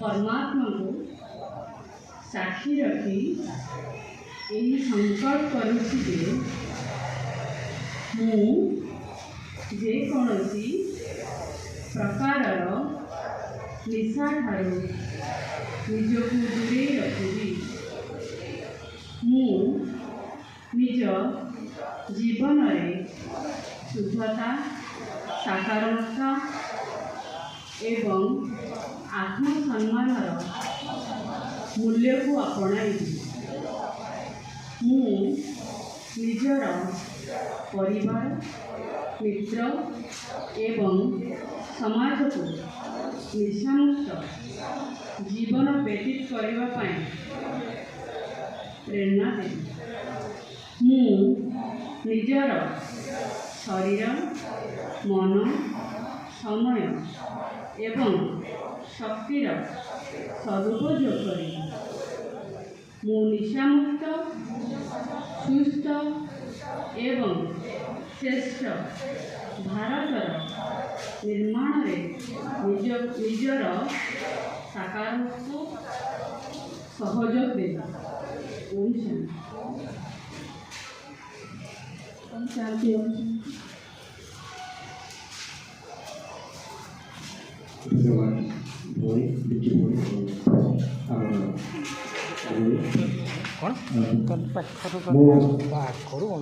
परमात्मा को साक्षी रखी यही संकल्प करुछि जे मु जेकोसी प्रकारर निशा ठारू निजको दूरे रखिबी। मु निज जीवन रे शुद्धता सकारात्मकता एवं आत्मसम्मानर मूल्य को अपनाइबी। मु निजर परिवार मित्र एवं समाज को निशामुक्त जीवन व्यतीत करने प्रेरणा देवी। मु निजर शरीर मन समय एवं शक्तिर सदुपयोग करी मु निशामुक्त सुस्थ एवं श्रेष्ठ भारतर निर्माण में निजर सकारात्मक सहयोग देगा। शांति। धन्यवाद भोई बिट्टी भोई कौन